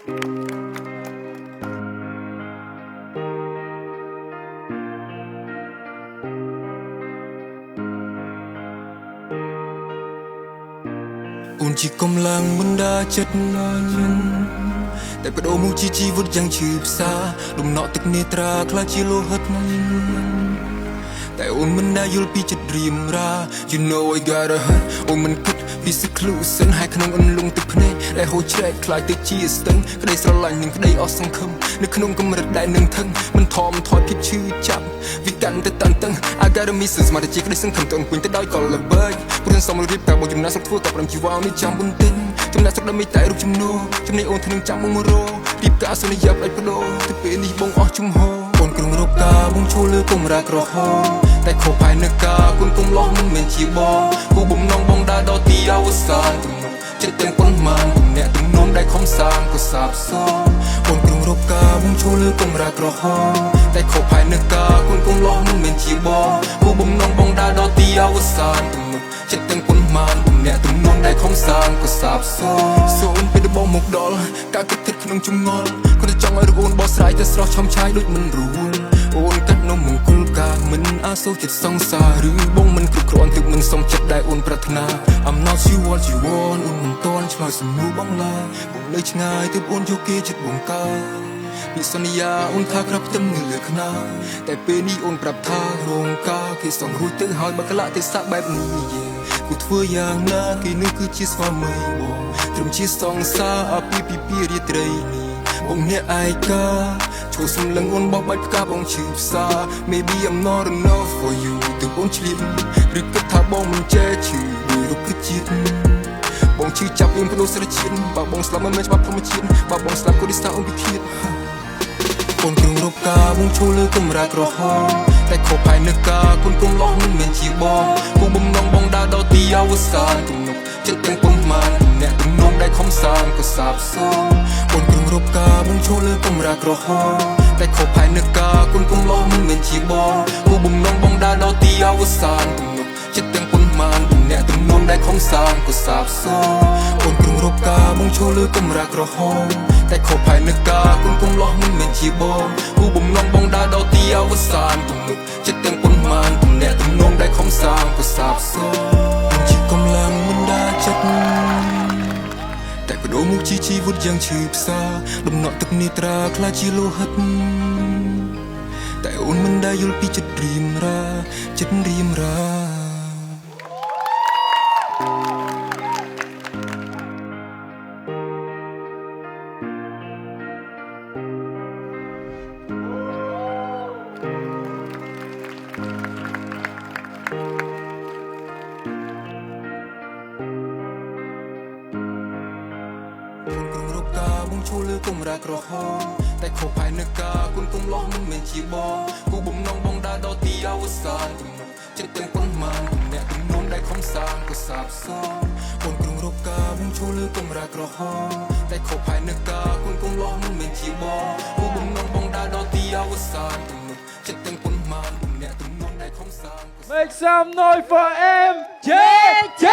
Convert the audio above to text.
អូនជាកម្លាំងបណ្ដាចិត្តខ្ញុំតែបដូរមកជាជីវិតយ៉ាងឈឺផ្សាលំណក់ទឹកនេត្រាខ្លះជាលោហិតតែអូនមិនដែលយល់ពីចិត្តរៀមរា You know I gotta hurt អូនមិនគិតពី seclusion ហើយក្នុងអន្លង់ទឹកភ្នែកដែលហូរច្រែកខ្លាយទៅជាស្ទឹងក្តីស្រឡាញ់និងក្តីអស់សង្ឃឹមនៅក្នុងកម្រិតដែលនឹងថឹងមិនថមថយភាពឈឺចាប់វាកាន់តែតានតឹង I gotta miss ស្មារតីក្តីសង្ឃឹមទៅអង្គុញទៅដោយកលល្បិចព្រោះសមរៀបការបោះចំណាស់សុខធ្វើกับរំជីវ៉ានេះចាំបន្ទិញចំណាស់សុខដើម្បីតែរូបជំនួសចំណេះអូនធ្នឹងចាំមកររៀបការសន្យាផ្ដាច់បដូរទៅពេលនេះបងអស់ជំហរអូនក្រុងរកការបងឈូលើកុំរាក្រហមតែខុសផែននៅការគុណគុំលោះមិនមែនជាបងគូបំណងបងដើរដល់ទីអវសានទំនុកចិត្តទាំងប៉ុន្មានអ្នកទំនងដែលខំសាងក៏សាបសូន្យអូនក្រុងរកការបងឈូលើកុំរាក្រហមតែខុសផែននៅការគុណគុំលោះមិនមែនជាបងគូបំណងបងដើរដល់ទីអវសានទំនុកចិត្តទាំងប៉ុន្មានអ្នកទំនងដែលខំសាងក៏សាបសូន្យសូមពេលបងមកដល់ការគិតថិតក្នុងជំងល់គាត់ចង់ឲ្យអូនបោះស្រាយតែស្រស់ឆំឆាយដូចមិនរួលអូនកាត់នំមង្គលការមិនអាសូរចិត្តសង្សារឬបងមិនគ្រប់គ្រាន់ទើបមិនសមចិត្តដែលអូនប្រាថ្នា I'm not you what you want អូនមិនតន់ឆ្លើយសំណួរបងឡើយបងនៅឆ្ងាយទើបអូនយកគេចិត្តបងកើពីសន្យាអូនថាក្រាប់ផ្ទឹមនៅលើខ្នើតែពេលនេះអូនប្រាប់ថារងការគេសងរួចទៅហើយបើកលៈទេសៈបែបនេះគូធ្វើយ៉ាងណាគេនឹងគឺជាស្វាមីបងត្រឹមជាសង្សារអាពីពីរាត្រីនេះបងអ្នកឯកាចូលសម្លឹងអូនបោះបាច់ផ្កាបងឈឺផ្សា Maybe I'm not enough for you ទើបអូនឆ្លៀតឬគិតថាបងមិនចេះឈឺដោយរុក្ខជាតិបងឈឺចាប់វិញបដូរស្រជាតិបើបងស្លាប់មិនមែនច្បាប់ធម្មជាតិបើបងស្លាប់ក៏ដូចស្ថាអូនពិឃាតអូនក្រុងរកការបងឈូលើកំរាក្រហមតែខុសផែននៅការគុណគុំលោះមិនមែនជាបងគូបំណងបងដើរដល់ទីអវសានទំនុកចិត្តទាំងប៉ុន្មានអ្នកទំនងដែលខំសាងក៏សាបសូន្យអូនក្រុងរកការបងឈូលើកំរាក្រហមតែខុសផែននៅការគុណគុំលោះមិនមែនជាបងគូបំណងបងដើរដល់ទីអវសានទំនុកចិត្តទាំងប៉ុន្មានអ្នកទំនងដែលខំសាងក៏សាបសូន្យអូនក្រុងរកការបងឈូលើកំរាក្រហមតែខុសផែននៅការគុណគុំលោះមិនមែនជាបងគូបំណងបងដើរដល់ទីអវសានទំនុកចិត្តទាំងប៉ុន្មានអ្នកទំនងដែលខំសាងក៏សាបសូន្យជាកម្លាំងមិនដាចិត្តតែបដូរមកជាជីវិតយ៉ាងឈឺផ្សាដំណក់ទឹកនេត្រាខ្លាចជាលោហិតតែអូនមិនដែលយល់ពីចិត្តរៀមរាចិត្តរៀមរាបងឈូលើកុំរាក្រហមតែខុសផែននៅការគុណគុំលោះមិនមែនជាបងគូបំណងបងដើរដល់ទីអវសានទំនុកចិត្តទាំងប៉ុន្មានអ្នកទំនងដែលខំសាងក៏សាបសូន្យអូនក្រុងរកការបងឈូលើកុំរាក្រហមតែខុសផែននៅការគុណគុំលោះមិនមែនជាបងគូបំណងបងដើរដល់ទីអវសានទំនុកចិត្តទាំងប៉ុន្មានអ្នកទំនងដែលខំសាង Make some noise for MJJ